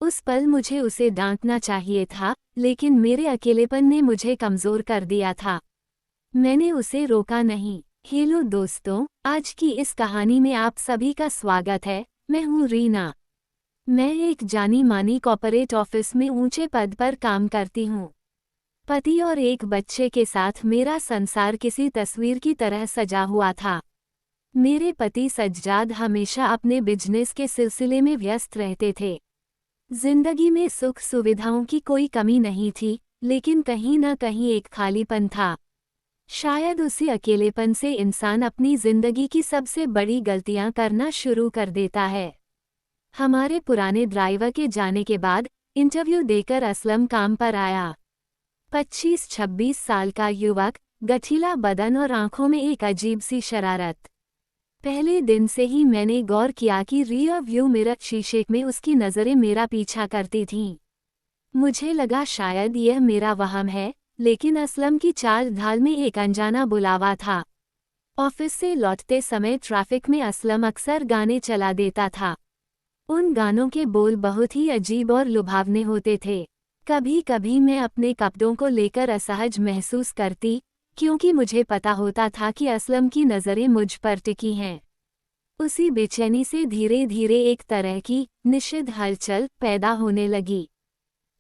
उस पल मुझे उसे डांटना चाहिए था, लेकिन मेरे अकेलेपन ने मुझे कमज़ोर कर दिया था। मैंने उसे रोका नहीं। हेलो दोस्तों, आज की इस कहानी में आप सभी का स्वागत है। मैं हूँ रीना। मैं एक जानी-मानी कॉर्पोरेट ऑफिस में ऊंचे पद पर काम करती हूँ। पति और एक बच्चे के साथ मेरा संसार किसी तस्वीर की तरह सजा हुआ था। मेरे पति सज्जाद हमेशा अपने बिजनेस के सिलसिले में व्यस्त रहते थे। जिंदगी में सुख सुविधाओं की कोई कमी नहीं थी, लेकिन कहीं न कहीं एक खालीपन था। शायद उसी अकेलेपन से इंसान अपनी जिंदगी की सबसे बड़ी गलतियां करना शुरू कर देता है। हमारे पुराने ड्राइवर के जाने के बाद इंटरव्यू देकर असलम काम पर आया। 25-26 साल का युवक, गठीला बदन और आंखों में एक अजीब सी शरारत। पहले दिन से ही मैंने गौर किया कि रियर व्यू मिरर शीशे में उसकी नज़रें मेरा पीछा करती थीं। मुझे लगा शायद यह मेरा वहम है, लेकिन असलम की चाल ढाल में एक अनजाना बुलावा था। ऑफिस से लौटते समय ट्रैफिक में असलम अक्सर गाने चला देता था। उन गानों के बोल बहुत ही अजीब और लुभावने होते थे। कभी कभी मैं अपने कपड़ों को लेकर असहज महसूस करती, क्योंकि मुझे पता होता था कि असलम की नज़रें मुझ पर टिकी हैं। उसी बेचैनी से धीरे धीरे एक तरह की निषिद्ध हलचल पैदा होने लगी।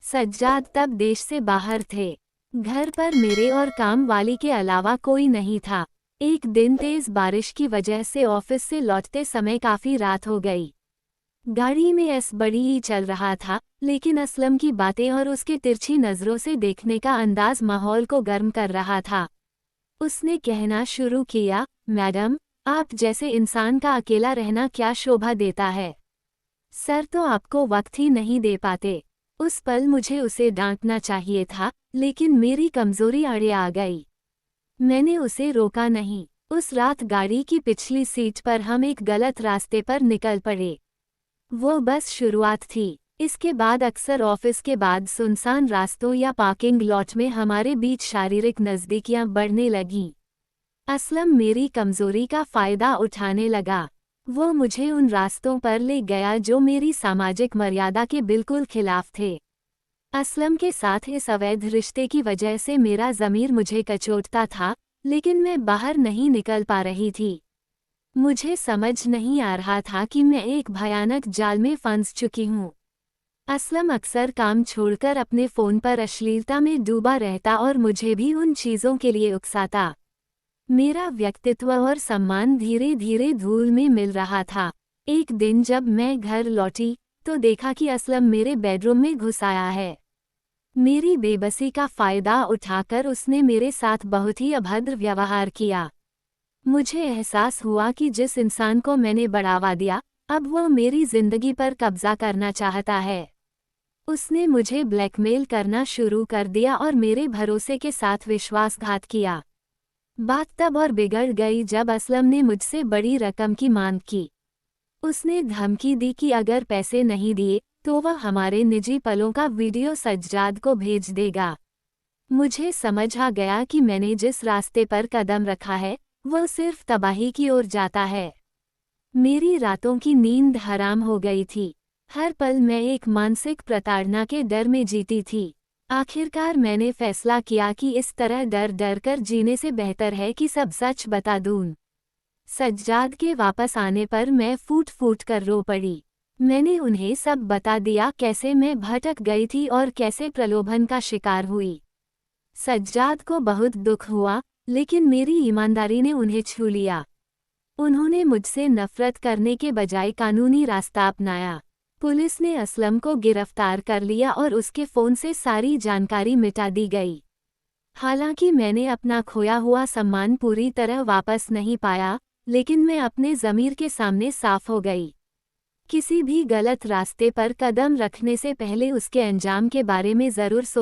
सज्जाद तब देश से बाहर थे। घर पर मेरे और काम वाली के अलावा कोई नहीं था। एक दिन तेज बारिश की वजह से ऑफिस से लौटते समय काफी रात हो गई। गाड़ी में बड़ी ही चल रहा था, लेकिन असलम की बातें और उसके तिरछी नज़रों से देखने का अंदाज माहौल को गर्म कर रहा था। उसने कहना शुरू किया, मैडम, आप जैसे इंसान का अकेला रहना क्या शोभा देता है। सर तो आपको वक्त ही नहीं दे पाते। उस पल मुझे उसे डांटना चाहिए था, लेकिन मेरी कमजोरी आड़े आ गई। मैंने उसे रोका नहीं। उस रात गाड़ी की पिछली सीट पर हम एक गलत रास्ते पर निकल पड़े। वो बस शुरुआत थी। इसके बाद अक्सर ऑफिस के बाद सुनसान रास्तों या पार्किंग लॉट में हमारे बीच शारीरिक नज़दीकियां बढ़ने लगीं। असलम मेरी कमजोरी का फ़ायदा उठाने लगा। वो मुझे उन रास्तों पर ले गया जो मेरी सामाजिक मर्यादा के बिल्कुल खिलाफ थे। असलम के साथ इस अवैध रिश्ते की वजह से मेरा ज़मीर मुझे कचोटता था, लेकिन मैं बाहर नहीं निकल पा रही थी। मुझे समझ नहीं आ रहा था कि मैं एक भयानक जाल में फंस चुकी हूँ। असलम अक्सर काम छोड़कर अपने फ़ोन पर अश्लीलता में डूबा रहता और मुझे भी उन चीज़ों के लिए उकसाता। मेरा व्यक्तित्व और सम्मान धीरे धीरे धूल में मिल रहा था। एक दिन जब मैं घर लौटी, तो देखा कि असलम मेरे बेडरूम में घुस आया है। मेरी बेबसी का फ़ायदा उठाकर उसने मेरे साथ बहुत ही अभद्र व्यवहार किया। मुझे एहसास हुआ कि जिस इंसान को मैंने बढ़ावा दिया, अब वो मेरी जिंदगी पर कब्जा करना चाहता है। उसने मुझे ब्लैकमेल करना शुरू कर दिया और मेरे भरोसे के साथ विश्वासघात किया। बात तब और बिगड़ गई जब असलम ने मुझसे बड़ी रकम की मांग की। उसने धमकी दी कि अगर पैसे नहीं दिए, तो वह हमारे निजी पलों का वीडियो सज्जाद को भेज देगा। मुझे समझ आ गया कि मैंने जिस रास्ते पर कदम रखा है, वह सिर्फ तबाही की ओर जाता है। मेरी रातों की नींद हराम हो गई थी। हर पल मैं एक मानसिक प्रताड़ना के डर में जीती थी। आखिरकार मैंने फैसला किया कि इस तरह डर डर कर जीने से बेहतर है कि सब सच बता दूं। सज्जाद के वापस आने पर मैं फूट फूट कर रो पड़ी। मैंने उन्हें सब बता दिया, कैसे मैं भटक गई थी और कैसे प्रलोभन का शिकार हुई। सज्जाद को बहुत दुख हुआ, लेकिन मेरी ईमानदारी ने उन्हें छू लिया। उन्होंने मुझसे नफरत करने के बजाय कानूनी रास्ता अपनाया। पुलिस ने असलम को गिरफ्तार कर लिया और उसके फ़ोन से सारी जानकारी मिटा दी गई। हालांकि मैंने अपना खोया हुआ सम्मान पूरी तरह वापस नहीं पाया, लेकिन मैं अपने ज़मीर के सामने साफ हो गई। किसी भी गलत रास्ते पर कदम रखने से पहले उसके अंजाम के बारे में ज़रूर सोचें।